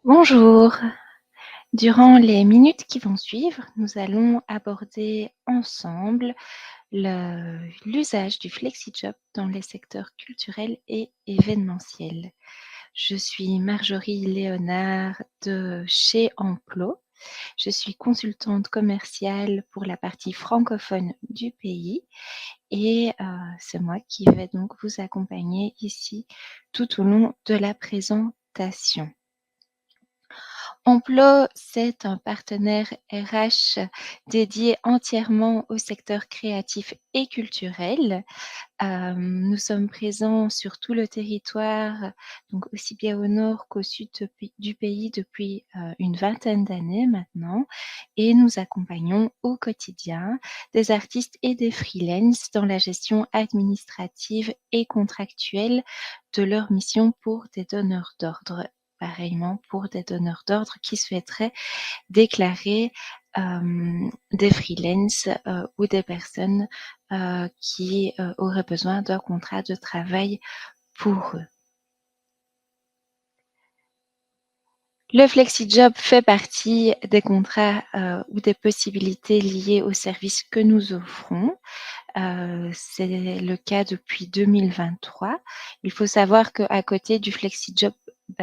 Bonjour. Durant les minutes qui vont suivre, nous allons aborder ensemble l'usage du FlexiJob dans les secteurs culturels et événementiels. Je suis Marjorie Léonard de chez Emplo. Je suis consultante commerciale pour la partie francophone du pays et c'est moi qui vais donc vous accompagner ici tout au long de la présentation. Emplo, c'est un partenaire RH dédié entièrement au secteur créatif et culturel. Nous sommes présents sur tout le territoire, donc aussi bien au nord qu'au sud du pays depuis une vingtaine d'années maintenant, et nous accompagnons au quotidien des artistes et des freelances dans la gestion administrative et contractuelle de leurs missions pour des donneurs d'ordre. Pareillement pour des donneurs d'ordre qui souhaiteraient déclarer des freelances ou des personnes qui auraient besoin d'un contrat de travail pour eux. Le FlexiJob fait partie des contrats ou des possibilités liées aux services que nous offrons. C'est le cas depuis 2023. Il faut savoir qu'à côté du FlexiJob,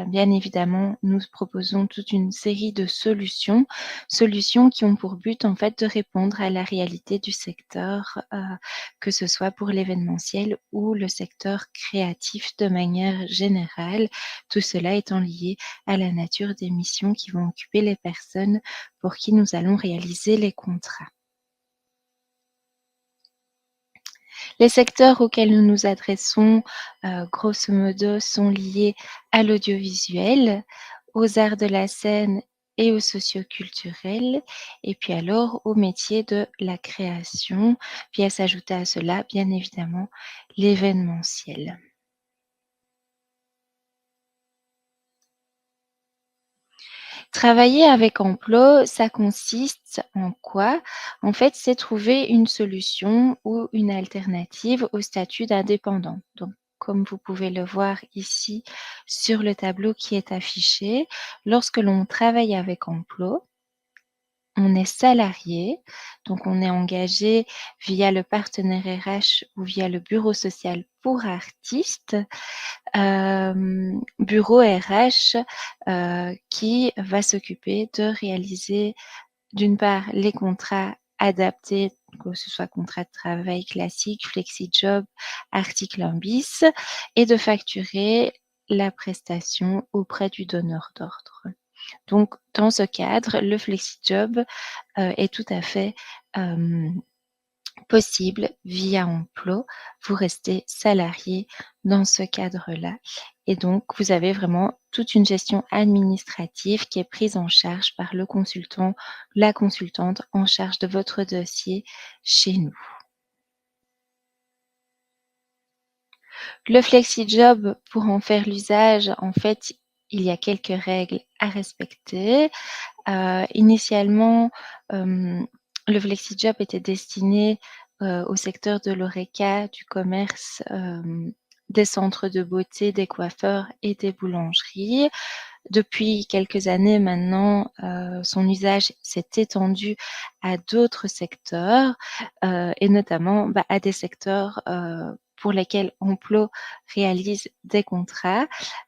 bien évidemment, nous proposons toute une série de solutions qui ont pour but en fait de répondre à la réalité du secteur, que ce soit pour l'événementiel ou le secteur créatif de manière générale. Tout cela étant lié à la nature des missions qui vont occuper les personnes pour qui nous allons réaliser les contrats. Les secteurs auxquels nous nous adressons, grosso modo, sont liés à l'audiovisuel, aux arts de la scène et aux socioculturels, et puis alors au métier de la création, puis à s'ajouter à cela, bien évidemment, l'événementiel. Travailler avec Emplo, ça consiste en quoi? En fait, c'est trouver une solution ou une alternative au statut d'indépendant. Donc, comme vous pouvez le voir ici sur le tableau qui est affiché, lorsque l'on travaille avec Emplo, on est salarié, donc on est engagé via le partenaire RH ou via le bureau social pour artistes. Bureau RH qui va s'occuper de réaliser d'une part les contrats adaptés, que ce soit contrat de travail classique, FlexiJob, article 1 bis, et de facturer la prestation auprès du donneur d'ordre. Donc dans ce cadre, le FlexiJob est tout à fait possible via Emplo. Vous restez salarié dans ce cadre-là et donc vous avez vraiment toute une gestion administrative qui est prise en charge par le consultant, la consultante en charge de votre dossier chez nous. Le FlexiJob, pour en faire l'usage, en fait, il y a quelques règles à respecter. Initialement, le FlexiJob était destiné au secteur de l'horeca, du commerce, des centres de beauté, des coiffeurs et des boulangeries. Depuis quelques années maintenant, son usage s'est étendu à d'autres secteurs et notamment à des secteurs pour lesquels Emplo réalise des contrats.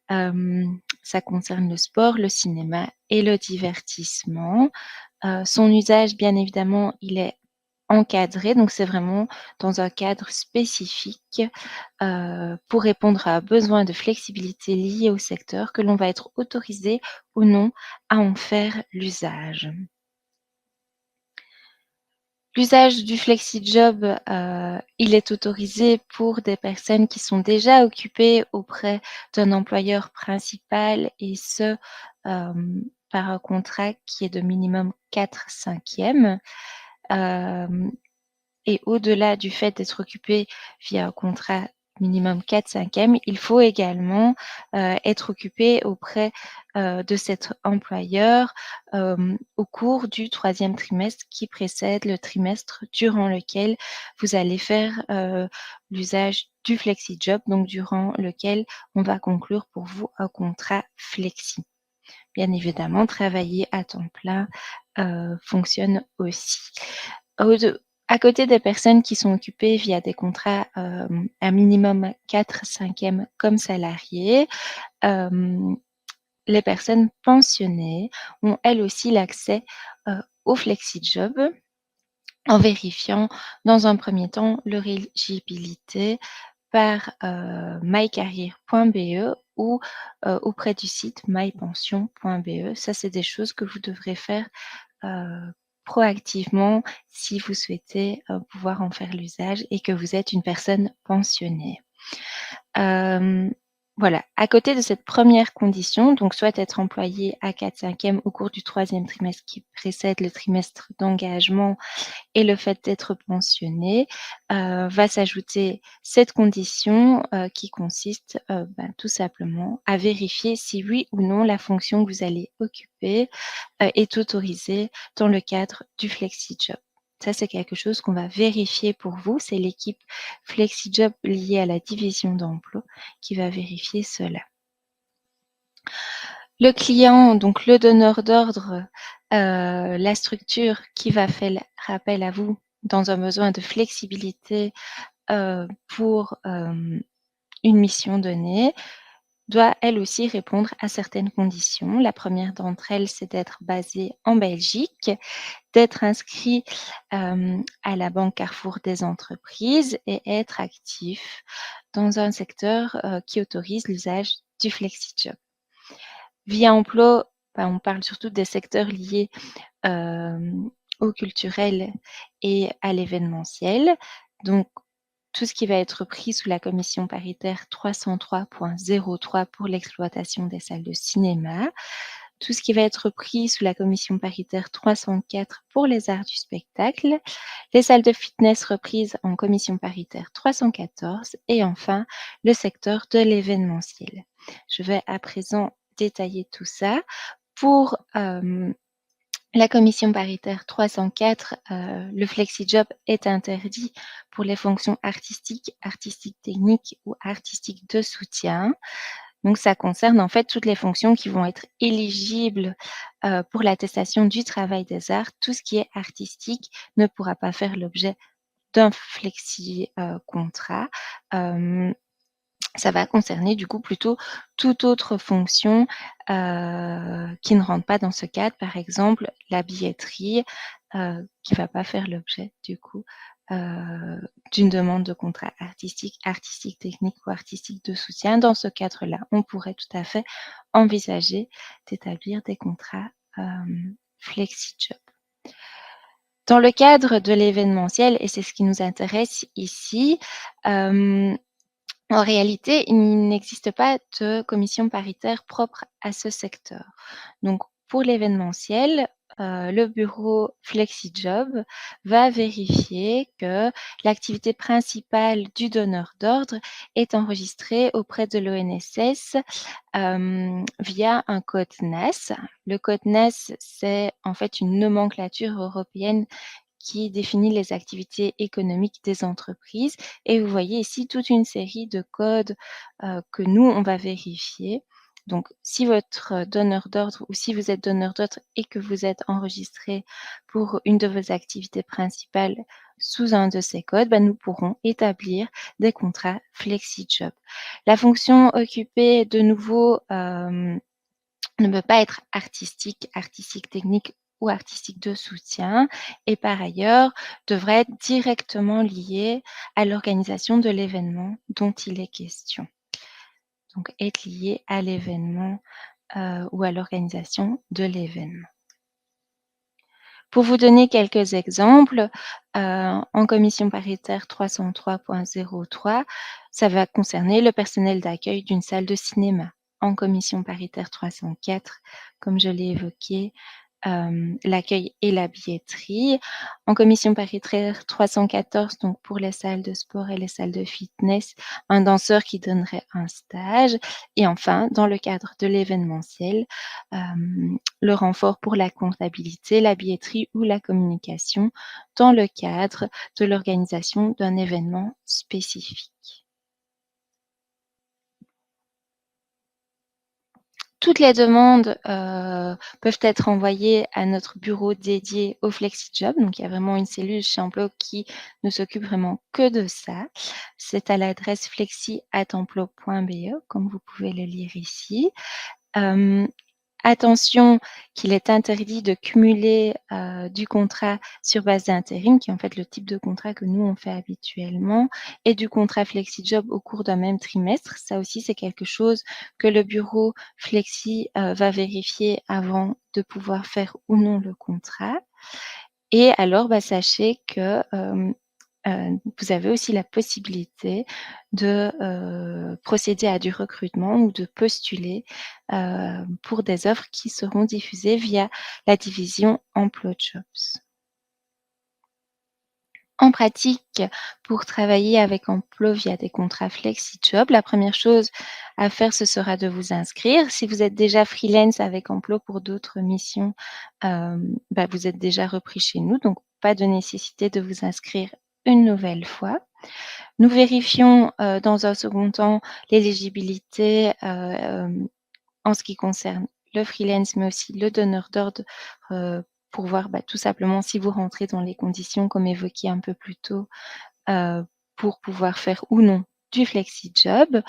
Ça concerne le sport, le cinéma et le divertissement. Son usage, bien évidemment, il est encadré, donc c'est vraiment dans un cadre spécifique pour répondre à un besoin de flexibilité lié au secteur que l'on va être autorisé ou non à en faire l'usage. L'usage du FlexiJob, il est autorisé pour des personnes qui sont déjà occupées auprès d'un employeur principal et ce, par un contrat qui est de minimum 4/5. Et au-delà du fait d'être occupé via un contrat minimum 4/5, il faut également être occupé auprès de cet employeur au cours du 3e trimestre qui précède le trimestre durant lequel vous allez faire l'usage du FlexiJob, donc durant lequel on va conclure pour vous un contrat flexi. bien évidemment, travailler à temps plein fonctionne aussi. À côté des personnes qui sont occupées via des contrats un minimum 4/5e comme salariés, hem, les personnes pensionnées ont elles aussi l'accès au FlexiJob en vérifiant dans un premier temps leur éligibilité par mycarrière.be ou auprès du site mypension.be. Ça, c'est des choses que vous devrez faire proactivement si vous souhaitez pouvoir en faire l'usage et que vous êtes une personne pensionnée. Voilà, à côté de cette première condition, donc soit être employé à 4/5e au cours du 3e trimestre qui précède le trimestre d'engagement et le fait d'être pensionné, va s'ajouter cette condition qui consiste tout simplement à vérifier si oui ou non la fonction que vous allez occuper est autorisée dans le cadre du FlexiJob. Ça, c'est quelque chose qu'on va vérifier pour vous. C'est l'équipe FlexiJob liée à la division d'emploi qui va vérifier cela. Le client, donc le donneur d'ordre, la structure qui va faire appel à vous dans un besoin de flexibilité pour une mission donnée, doit elle aussi répondre à certaines conditions. La première d'entre elles, c'est d'être basé en Belgique, d'être inscrit à la Banque Carrefour des entreprises et être actif dans un secteur qui autorise l'usage du FlexiJob. Via emploi, on parle surtout des secteurs liés au culturel et à l'événementiel. Donc, tout ce qui va être pris sous la commission paritaire 303.03 pour l'exploitation des salles de cinéma, tout ce qui va être pris sous la commission paritaire 304 pour les arts du spectacle, les salles de fitness reprises en commission paritaire 314 et enfin le secteur de l'événementiel. Je vais à présent détailler tout ça. Pour la commission paritaire 304, le FlexiJob est interdit pour les fonctions artistiques, artistiques techniques ou artistiques de soutien. Donc ça concerne en fait toutes les fonctions qui vont être éligibles pour l'attestation du travail des arts. Tout ce qui est artistique ne pourra pas faire l'objet d'un flexi contrat. Ça va concerner du coup plutôt toute autre fonction qui ne rentre pas dans ce cadre. Par exemple, la billetterie qui va pas faire l'objet du coup d'une demande de contrat artistique technique ou artistique de soutien. Dans ce cadre-là, on pourrait tout à fait envisager d'établir des contrats FlexiJob. Dans le cadre de l'événementiel, et c'est ce qui nous intéresse ici, en réalité, il n'existe pas de commission paritaire propre à ce secteur. Donc, pour l'événementiel, le bureau FlexiJob va vérifier que l'activité principale du donneur d'ordre est enregistrée auprès de l'ONSS via un code NAS. Le code NAS, c'est en fait une nomenclature européenne qui définit les activités économiques des entreprises. Et vous voyez ici toute une série de codes que nous, on va vérifier. Donc, si votre donneur d'ordre ou si vous êtes donneur d'ordre et que vous êtes enregistré pour une de vos activités principales sous un de ces codes, nous pourrons établir des contrats FlexiJob. La fonction occupée, de nouveau, ne peut pas être artistique technique ou artistique de soutien et par ailleurs devrait être directement lié à l'organisation de l'événement dont il est question. Donc être lié à l'événement ou à l'organisation de l'événement. Pour vous donner quelques exemples, en commission paritaire 303.03, ça va concerner le personnel d'accueil d'une salle de cinéma. En commission paritaire 304, comme je l'ai évoqué, l'accueil et la billetterie. En commission paritaire 314, donc pour les salles de sport et les salles de fitness, un danseur qui donnerait un stage. Et enfin, dans le cadre de l'événementiel, le renfort pour la comptabilité, la billetterie ou la communication dans le cadre de l'organisation d'un événement spécifique. Toutes les demandes, peuvent être envoyées à notre bureau dédié au FlexiJob. Donc il y a vraiment une cellule chez Emplo qui ne s'occupe vraiment que de ça. C'est à l'adresse flexi@emplo.be, comme vous pouvez le lire ici. Hem Attention qu'il est interdit de cumuler, du contrat sur base d'intérim, qui est en fait le type de contrat que nous on fait habituellement, et du contrat FlexiJob au cours d'un même trimestre. Ça aussi, c'est quelque chose que le bureau Flexi, va vérifier avant de pouvoir faire ou non le contrat. Et alors, bah, sachez que, vous avez aussi la possibilité de, procéder à du recrutement ou de postuler, pour des offres qui seront diffusées via la division Emploi Jobs. En pratique, pour travailler avec Emplo via des contrats FlexiJob, la première chose à faire, ce sera de vous inscrire. Si vous êtes déjà freelance avec Emplo pour d'autres missions, bah, vous êtes déjà repris chez nous, donc pas de nécessité de vous inscrire une nouvelle fois. Nous vérifions, dans un second temps l'éligibilité, en ce qui concerne le freelance, mais aussi le donneur d'ordre, pour voir, bah, tout simplement si vous rentrez dans les conditions comme évoqué un peu plus tôt, heu, pour pouvoir faire ou non du FlexiJob.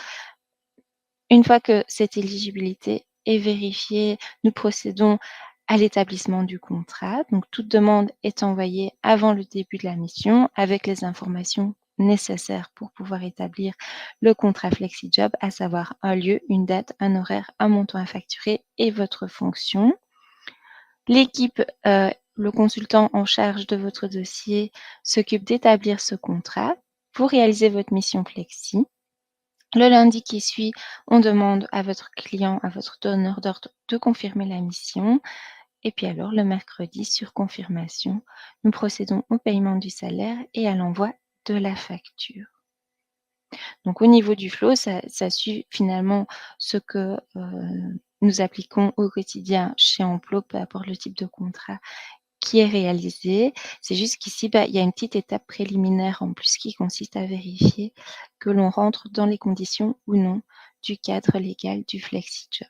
Une fois que cette éligibilité est vérifiée, nous procédons à l'établissement du contrat. Donc toute demande est envoyée avant le début de la mission avec les informations nécessaires pour pouvoir établir le contrat FlexiJob, à savoir un lieu, une date, un horaire, un montant à facturer et votre fonction. L'équipe, le consultant en charge de votre dossier s'occupe d'établir ce contrat pour réaliser votre mission Flexi. Le lundi qui suit, on demande à votre client, à votre donneur d'ordre de confirmer la mission et puis alors le mercredi, sur confirmation, nous procédons au paiement du salaire et à l'envoi de la facture. Donc au niveau du flow, ça suit finalement ce que, nous appliquons au quotidien chez Emplo, peu importe le type de contrat qui est réalisé. C'est juste qu'ici, bah, il y a une petite étape préliminaire en plus qui consiste à vérifier que l'on rentre dans les conditions ou non du cadre légal du FlexiJob.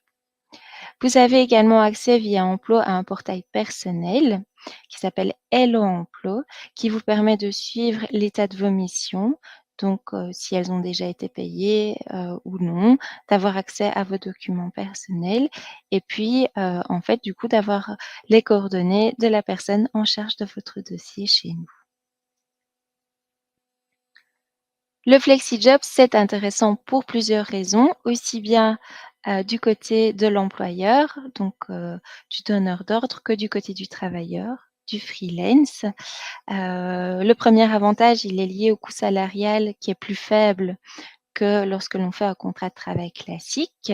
Vous avez également accès via Emplo à un portail personnel qui s'appelle Hello Emplo, qui vous permet de suivre l'état de vos missions, donc si elles ont déjà été payées, ou non, d'avoir accès à vos documents personnels et puis, en fait, du coup, d'avoir les coordonnées de la personne en charge de votre dossier chez nous. Le FlexiJob, c'est intéressant pour plusieurs raisons, aussi bien, du côté de l'employeur, donc du donneur d'ordre, que du côté du travailleur, du freelance. Le premier avantage, il est lié au coût salarial qui est plus faible que lorsque l'on fait un contrat de travail classique.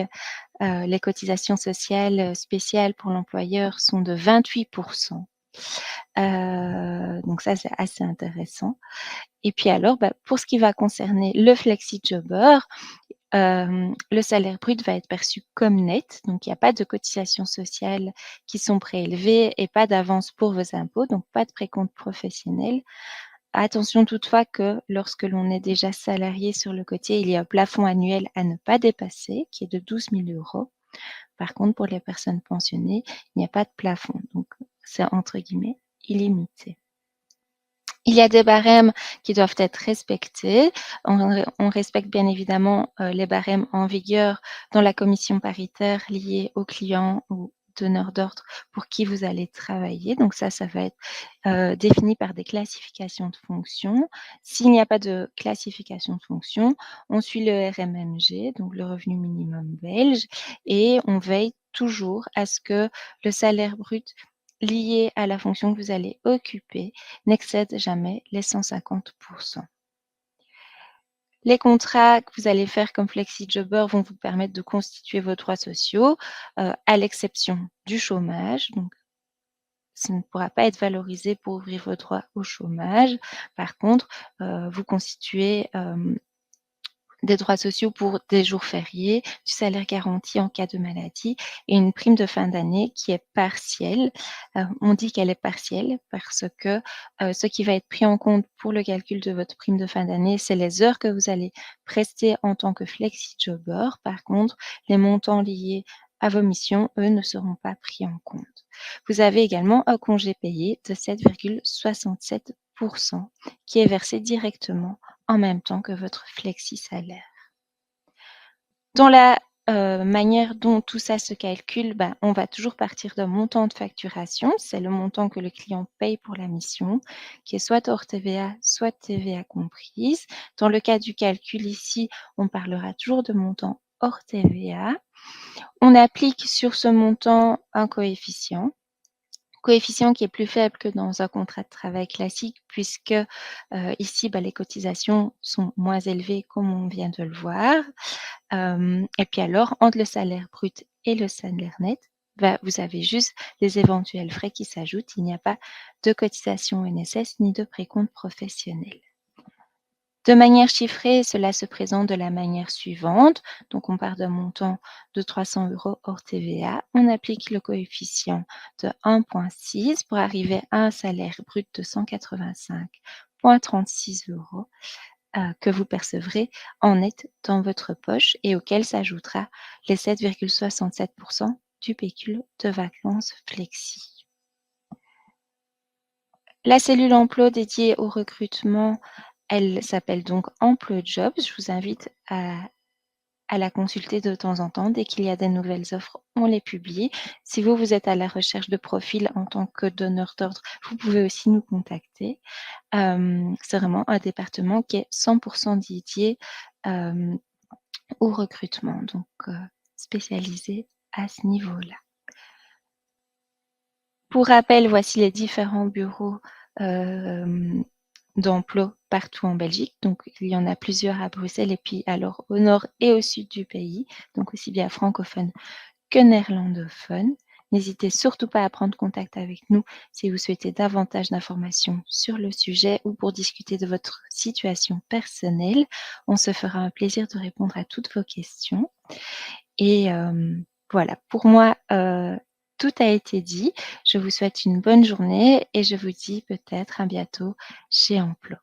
Les cotisations sociales, spéciales pour l'employeur sont de 28. Donc ça, c'est assez intéressant. Et puis alors, bah, pour ce qui va concerner le flexi-jobber, le salaire brut va être perçu comme net, donc il y a pas de cotisations sociales qui sont prélevées et pas d'avance pour vos impôts, donc pas de précompte professionnel. Attention toutefois que lorsque l'on est déjà salarié sur le côté, il y a un plafond annuel à ne pas dépasser qui est de 12 000 €. Par contre, pour les personnes pensionnées, il n'y a pas de plafond, donc c'est entre guillemets «illimité». Il y a des barèmes qui doivent être respectés. On respecte bien évidemment, les barèmes en vigueur dans la commission paritaire liée aux clients ou donneurs d'ordre pour qui vous allez travailler. Donc ça va être, défini par des classifications de fonctions. S'il n'y a pas de classification de fonctions, on suit le RMMG, donc le revenu minimum belge, et on veille toujours à ce que le salaire brut lié à la fonction que vous allez occuper n'excède jamais les 150. Les contrats que vous allez faire comme flexi-jobber vont vous permettre de constituer vos droits sociaux, à l'exception du chômage. Donc ça ne pourra pas être valorisé pour ouvrir vos droits au chômage. Par contre, vous constituez, des droits sociaux pour des jours fériés, du salaire garanti en cas de maladie et une prime de fin d'année qui est partielle. On dit qu'elle est partielle parce que, ce qui va être pris en compte pour le calcul de votre prime de fin d'année, c'est les heures que vous allez prester en tant que flexi-jobber. Par contre, les montants liés à vos missions, eux, ne seront pas pris en compte. Vous avez également un congé payé de 7,67 qui est versé directement en même temps que votre flexi-salaire. Dans la, manière dont tout ça se calcule, on va toujours partir d'un montant de facturation. C'est le montant que le client paye pour la mission, qui est soit hors TVA, soit TVA comprise. Dans le cas du calcul ici, on parlera toujours de montant hors TVA. On applique sur ce montant un coefficient qui est plus faible que dans un contrat de travail classique puisque, ici, les cotisations sont moins élevées comme on vient de le voir. Et puis alors, entre le salaire brut et le salaire net, vous avez juste les éventuels frais qui s'ajoutent. Il n'y a pas de cotisation NSS ni de précompte professionnel. De manière chiffrée, cela se présente de la manière suivante. Donc, on part d'un montant de 300 € hors TVA. On applique le coefficient de 1,6 pour arriver à un salaire brut de 185,36 € que vous percevrez en net dans votre poche et auquel s'ajoutera les 7,67 du pécule de vacances flexi. La cellule emploi dédiée au recrutement, elle s'appelle donc EmploJobs. Je vous invite à la consulter de temps en temps. Dès qu'il y a des nouvelles offres, on les publie. Si vous êtes à la recherche de profils en tant que donneur d'ordre, vous pouvez aussi nous contacter. C'est vraiment un département qui est 100 dédié, au recrutement, donc spécialisé à ce niveau-là. Pour rappel, voici les différents bureaux, d'emploi partout en Belgique. Donc il y en a plusieurs à Bruxelles et puis alors au nord et au sud du pays, donc aussi bien francophones que néerlandophones. N'hésitez surtout pas à prendre contact avec nous si vous souhaitez davantage d'informations sur le sujet ou pour discuter de votre situation personnelle. On se fera un plaisir de répondre à toutes vos questions et voilà, pour moi, tout a été dit. Je vous souhaite une bonne journée et je vous dis peut-être à bientôt chez Emploi.